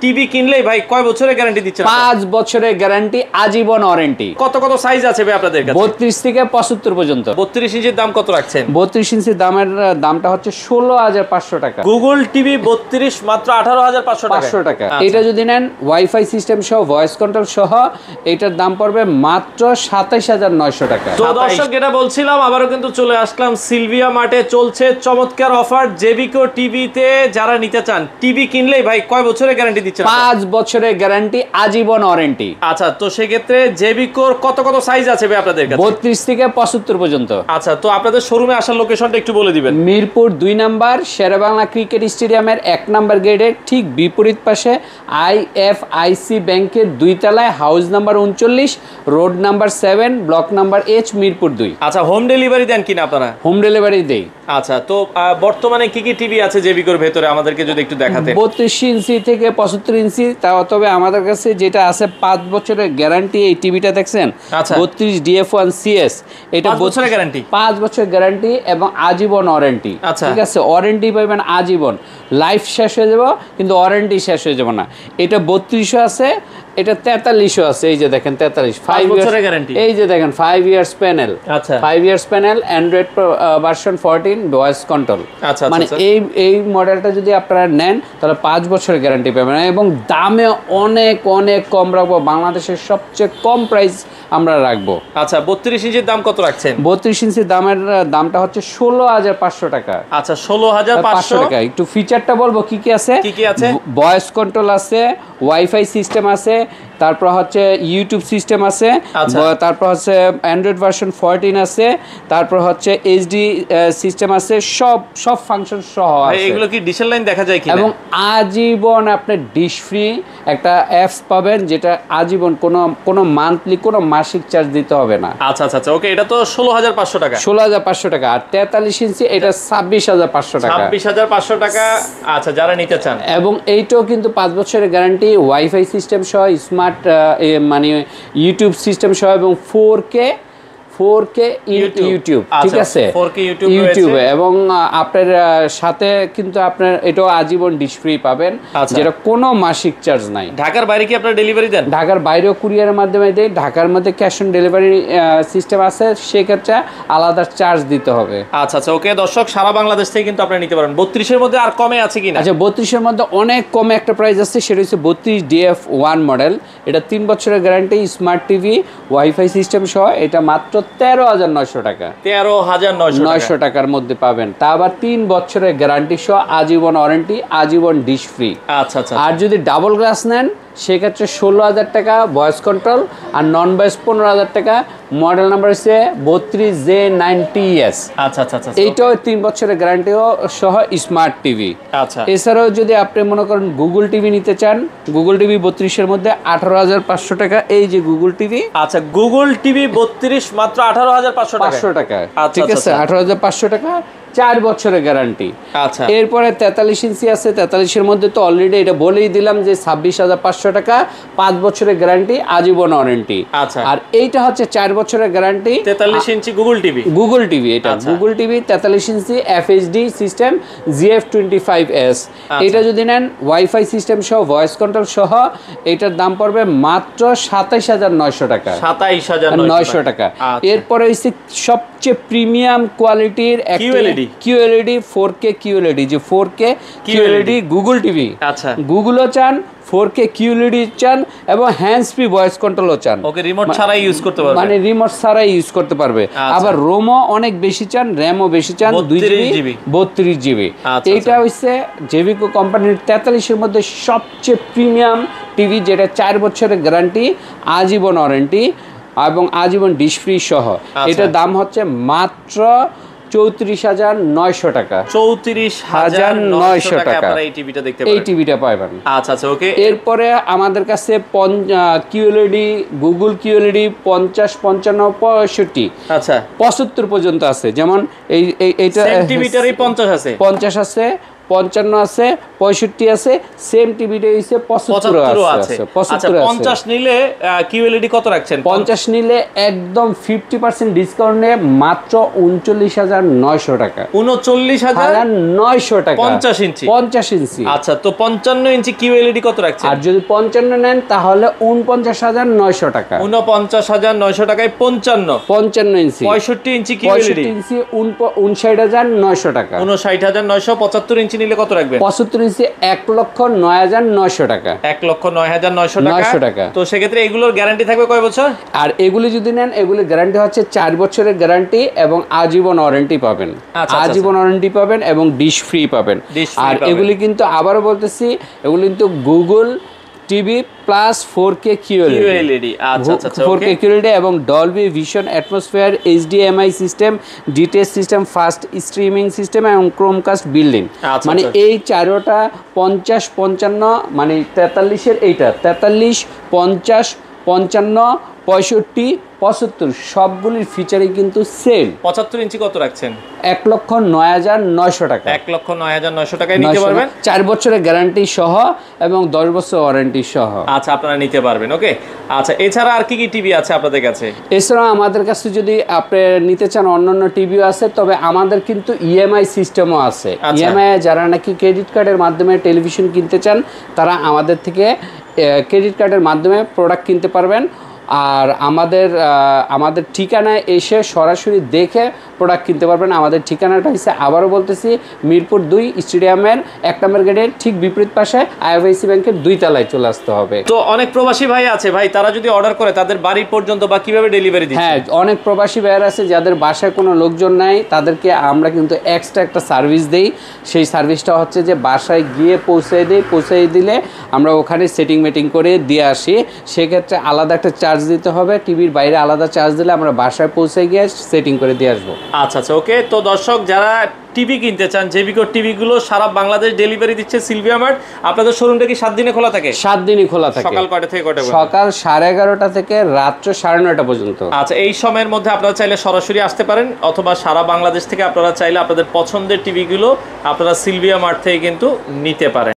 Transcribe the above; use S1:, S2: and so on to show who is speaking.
S1: TV কিনলেই ভাই কয় বছরের গ্যারান্টি দিচ্ছেন?
S2: 5 বছরের গ্যারান্টি, আজীবন ওয়ারেন্টি।
S1: কত কত সাইজ আছে ভাই আপনাদের কাছে?
S2: 32 থেকে 75 পর্যন্ত।
S1: 32 ইঞ্চির দাম কত রাখছেন?
S2: 32 ইঞ্চির দামটা হচ্ছে 16500 টাকা।
S1: গুগল টিভি 32 মাত্র 18500 টাকা।
S2: 500 টাকা। এটা যদি নেন ওয়াইফাই সিস্টেম সহ, ভয়েস কন্ট্রোল সহ, এটার দাম পড়বে মাত্র 27900 টাকা।
S1: তো দর্শক, যেটা বলছিলাম, আবারও কিন্তু চলে আসলাম সিলভিয়া মার্টে। চলছে চমৎকার অফার জেবিকো টিভিতে। যারা নিতে চান, টিভি কিনলেই ভাই কয় বছরের গ্যারান্টি?
S2: 5 বছরের গ্যারান্টি, আজীবন ওয়ারেন্টি।
S1: আচ্ছা, তো সেক্ষেত্রে জেবিকোর কত কত সাইজ আছে ভাই আপনাদের কাছে?
S2: 32 থেকে 75 পর্যন্ত।
S1: আচ্ছা, তো আপনাদের শোরুমে আসার লোকেশনটা একটু বলে দিবেন।
S2: মিরপুর 2 নাম্বার শেরেবাংলা ক্রিকেট স্টেডিয়ামের 1 নাম্বার গেটের ঠিক বিপরীত পাশে আইএফআইসি ব্যাংকের 2 তলায়, house number 39, road number 7, block number H, Mirpur 2।
S1: আচ্ছা, হোম ডেলিভারি দেন কিনা আপনারা?
S2: হোম ডেলিভারি দেই।
S1: আচ্ছা, তো বর্তমানে কি কি টিভি আছে জেবিকোর ভেতরে আমাদেরকে যদি একটু দেখাতেন।
S2: 32 ইঞ্চি থেকে 75 ইঞ্চি, তবে আমাদের কাছে যেটা আছে 5 বছরের গ্যারান্টি। এই টিভিটা দেখছেন, 32 DF1 CS, এটা
S1: 5 বছরের গ্যারান্টি।
S2: 5 বছরের গ্যারান্টি এবং আজীবন ওয়ারেন্টি। ঠিক আছে, ওয়ারেন্টি পাবেন আজীবন। লাইফ শেষ হয়ে যাব কিন্তু ওয়ারেন্টি শেষ হয়ে যাব না। এটা 32 আছে, এটা 43 আছে। এই যে দেখেন 43, 5 বছরের গ্যারান্টি। এই যে দেখেন 5 ইয়ার্স প্যানেল।
S1: আচ্ছা,
S2: 5 years panel, Android version 14, voice control. মানে এই মডেলটা যদি আপনারা নেন তাহলে 5 বছরের গ্যারান্টি পাবেন এবং দামে অনেক অনেক কম রাখবো। বাংলাদেশের সবচেয়ে কম প্রাইস আমরা রাখবো।
S1: আচ্ছা, 32 ইঞ্চির দাম কত রাখছেন?
S2: 32 ইঞ্চির দামটা হচ্ছে 16500 টাকা।
S1: আচ্ছা, 16500 টাকা।
S2: একটু ফিচারটা বলবো কি কি আছে।
S1: কি কি আছে?
S2: ভয়েস কন্ট্রোল আছে, ওয়াইফাই সিস্টেম আছে, তারপর হচ্ছে ইউটিউব সিস্টেম আছে, তারপর হচ্ছে অ্যান্ড্রয়েড ভার্সন 14 আছে, তারপর হচ্ছে এইচডি সিস্টেম আছে, সব ফাংশন সহ আছে।
S1: এগুলো কি ডিশের লাইন দেখা যায় কি?
S2: এবং আজীবন আপনি ডিশ ফ্রি একটা অ্যাপস পাবেন, যেটা আজীবন কোনো মান্থলি কোনো মাসিক চার্জ দিতে হবে না।
S1: আচ্ছা আচ্ছা আচ্ছা, ওকে। এটা তো 16500 টাকা।
S2: 16500 টাকা। আর 43 ইঞ্চি এটা 26500 টাকা।
S1: 26500 টাকা। আচ্ছা, যারা নিতে চান।
S2: এবং এইটাও কিন্তু 5 বছরের গ্যারান্টি, ওয়াইফাই সিস্টেম সহ, স্মার্ট মানে ইউটিউব সিস্টেম সহ এবং 4K ইউটিউব। ঠিক আছে,
S1: 4K
S2: ইউটিউবে। এবং আপনার সাথে কিন্তু আপনার এটাও আজীবন ডিশ ফ্রি পাবেন, যেটা কোনো মাসিক চার্জ নাই।
S1: ঢাকার বাইরে কি আপনারা ডেলিভারি দেন?
S2: ঢাকার বাইরেও কুরিয়ারের মাধ্যমে দেয়। ঢাকার মধ্যে ক্যাশ অন ডেলিভারি সিস্টেম আছে, সেক্ষেত্রে আলাদা চার্জ দিতে হবে।
S1: আচ্ছা আচ্ছা, ওকে। দর্শক, সারা বাংলাদেশ থেকে কিন্তু আপনারা নিতে পারেন। 32-এর মধ্যে আর কমে আছে কিনা?
S2: আচ্ছা, 32-এর মধ্যে অনেক কমে একটা প্রাইস আছে, সেটা হচ্ছে 32 DF1 মডেল। এটা 3 বছরের guarantee, smart TV, wifi system সহ। এটা মাত্র 13900 টাকা।
S1: 13900
S2: টাকার মধ্যে পাবেন। তা আবার 3 বছরের গ্যারান্টি সহ, আজীবন ওয়ারেন্টি, আজীবন ডিশ ফ্রি।
S1: আচ্ছা আচ্ছা।
S2: আর যদি ডাবল গ্লাস নেন সেক্ষেত্রে 16000 টাকা ভয়েস কন্ট্রোল, আর নন ভয়েস 15000 টাকা। মডেল নাম্বার হচ্ছে 32J90S।
S1: আচ্ছা আচ্ছা আচ্ছা,
S2: এইটাও 3 বছরের গ্যারান্টি সহ স্মার্ট টিভি।
S1: আচ্ছা,
S2: এছাড়াও যদি আপনি মনে করেন গুগল টিভি নিতে চান, গুগল টিভি 32-এর মধ্যে 18500 টাকা। এই যে গুগল টিভি।
S1: আচ্ছা, গুগল টিভি 32 মাত্র 18500 টাকা।
S2: ঠিক আছে, 18500 টাকা, 4 বছরের গ্যারান্টি।
S1: আচ্ছা,
S2: এরপরে 43 ইঞ্চি আছে। 43-এর মধ্যে তো অলরেডি এটা বলেই দিলাম যে 26500 টাকা, 5 বছরের গ্যারান্টি, আজীবন ওয়ারেন্টি।
S1: আচ্ছা,
S2: আর এইটা হচ্ছে 4 বছরের গ্যারান্টি।
S1: 43 ইঞ্চি গুগল টিভি।
S2: এটা গুগল টিভি 43 ইঞ্চি FHD সিস্টেম GF25S। এটা যদি নেন ওয়াইফাই সিস্টেম সহ, ভয়েস কন্ট্রোল সহ, এটার দাম পড়বে মাত্র 27900 টাকা। 27900 টাকা। এরপরে হচ্ছে সবচেয়ে প্রিমিয়াম কোয়ালিটির QLED 4K QLED, যে 4K QLED গুগল টিভি।
S1: আচ্ছা,
S2: গুগলও চান, 4K QLED চান এবং হ্যান্ডস ফ্রি ভয়েস কন্ট্রোলও চান।
S1: ওকে, রিমোট ছাড়াই ইউজ করতে পারবে।
S2: মানে রিমোট ছাড়াই ইউজ করতে পারবে। আবার রোমও অনেক বেশি চান, র‍্যামও বেশি চান, 2GB 32GB। এইটা হচ্ছে জেবিকো কোম্পানির 43-এর মধ্যে সবচেয়ে প্রিমিয়াম টিভি, যেটা 4 বছরের গ্যারান্টি, আজীবন ওয়ারেন্টি এবং আজীবন ডিশ ফ্রি সহ। এটার দাম হচ্ছে মাত্র 34900 টাকা।
S1: 34900 টাকা আপনারা এই টিভিটা দেখতে পাবেন।
S2: এই টিভিটা পাবেন।
S1: আচ্ছা আচ্ছা, ওকে।
S2: এরপরে আমাদের কাছে QLED, গুগল QLED 50, 55, 65,
S1: আচ্ছা
S2: 75 পর্যন্ত আছে। যেমন এইটা
S1: সেন্টিমিটারই 50 আছে,
S2: 50 আছে, 55 আছে, 65 আছে, সেম টিভিটা হইছে 75 আছে।
S1: 50 নিলে QLED কত রাখছেন?
S2: 50 নিলে একদম 50% ডিসকাউন্টে মাত্র 39,900 টাকা।
S1: 39,900
S2: টাকা
S1: 50 ইঞ্চি।
S2: 50 ইঞ্চি।
S1: আচ্ছা, তো 55 ইঞ্চি QLED কত রাখছেন?
S2: আর যদি 55 নেন তাহলে 49,900 টাকা।
S1: 49,900 টাকায় 55
S2: ইঞ্চি।
S1: 65 ইঞ্চি QLED
S2: 65 ইঞ্চি 59,900 টাকা।
S1: 59,900। 75 ইঞ্চি নিলে কত রাখবেন?
S2: 75 ইঞ্চি 1,09,900 টাকা।
S1: 1,09,900 টাকা। তো সেক্ষেত্রে এগুলোর গ্যারান্টি থাকবে কয় বছর?
S2: আর এগুলি যদি নেন, এগুলি গ্যারান্টি হচ্ছে 4 বছরের গ্যারান্টি এবং আজীবন ওয়ারেন্টি পাবেন। আজীবন ওয়ারেন্টি পাবেন এবং ডিশ ফ্রি পাবেন। আর এগুলি কিন্তু আবারও বলতেছি, এগুলি কিন্তু Google TV plus 4K QLED।
S1: আচ্ছা আচ্ছা,
S2: 4K QLED এবং Dolby vision, atmosphere, HDMI system, DTS system, fast streaming system এবং ক্রোমকাস্ট বিল্ডিং। মানে এই চারোটা 50, 55 মানে 43-এর এইটা 43, 50, 55, 65, 75 সবগুলির ফিচারই কিন্তু সেম।
S1: 75 ইঞ্চি কত রাখছেন?
S2: 1,09,900 টাকা।
S1: 1,09,900 টাকায় নিতে পারবেন।
S2: 4 বছরের গ্যারান্টি সহ এবং 10 বছর ওয়ারেন্টি সহ।
S1: আচ্ছা, আপনারা নিতে পারবেন। ওকে, আচ্ছা, এছাড়া আর কি কি টিভি আছে আপনাদের কাছে?
S2: এছাড়াও আমাদের কাছে যদি আপনি নিতে চান অন্যান্য টিভিও আছে, তবে আমাদের কিন্তু ইএমআই সিস্টেমও আছে। ইএমআই যারা নাকি ক্রেডিট কার্ডের মাধ্যমে টেলিভিশন কিনতে চান, তারা আমাদের থেকে ক্রেডিট কার্ডের মাধ্যমে প্রোডাক্ট কিনতে পারবেন। আর আমাদের ঠিকানায় এসে সরাসরি দেখে প্রোডাক্ট কিনতে পারবেন। আমাদের ঠিকানাটা হচ্ছে, আবারও বলতেছি, মিরপুর 2 স্টেডিয়ামের 1 নম্বর গেটের ঠিক বিপরীত পাশে IFIC ব্যাংকের 2 তলায় চলে আসতে হবে।
S1: তো অনেক প্রবাসী ভাই আছে ভাই, তারা যদি অর্ডার করে তাদের বাড়ি পর্যন্ত বা কিভাবে ডেলিভারি দিচ্ছেন?
S2: হ্যাঁ, অনেক প্রবাসী ভাইয়ার আছে যাদের বাসায় কোনো লোকজন নাই, তাদেরকে আমরা কিন্তু এক্সট্রা একটা সার্ভিস দেই। সেই সার্ভিসটা হচ্ছে যে বাসায় গিয়ে পৌঁছে দিলে আমরা ওখানে সেটিং মেটিং করে দিয়ে আসি। সেক্ষেত্রে আলাদা একটা চার্জ দিতে হবে, টিভির বাইরে আলাদা চার্জ দিলে আমরা বাসায় পৌঁছে গিয়ে সেটিং করে দিয়ে আসবো।
S1: আচ্ছা আচ্ছা, ওকে। তো দর্শক যারা টিভি কিনতে চান, জেবিকো টিভিগুলো সারা বাংলাদেশ ডেলিভারি দিচ্ছে সিলভিয়া মার্ট। আপনাদের শোরুমটা কি 7 দিনে খোলা থাকে?
S2: 7 দিনই খোলা থাকে।
S1: সকাল কয়টা থেকে কয়টা?
S2: সকাল 11:30 থেকে রাত্র 9:30 পর্যন্ত।
S1: আচ্ছা, এই সময়ের মধ্যে আপনারা চাইলে সরাসরি আসতে পারেন, অথবা সারা বাংলাদেশ থেকে আপনারা চাইলে আপনাদের পছন্দের টিভিগুলো আপনারা সিলভিয়া মার্ট থেকে কিন্তু নিতে পারেন।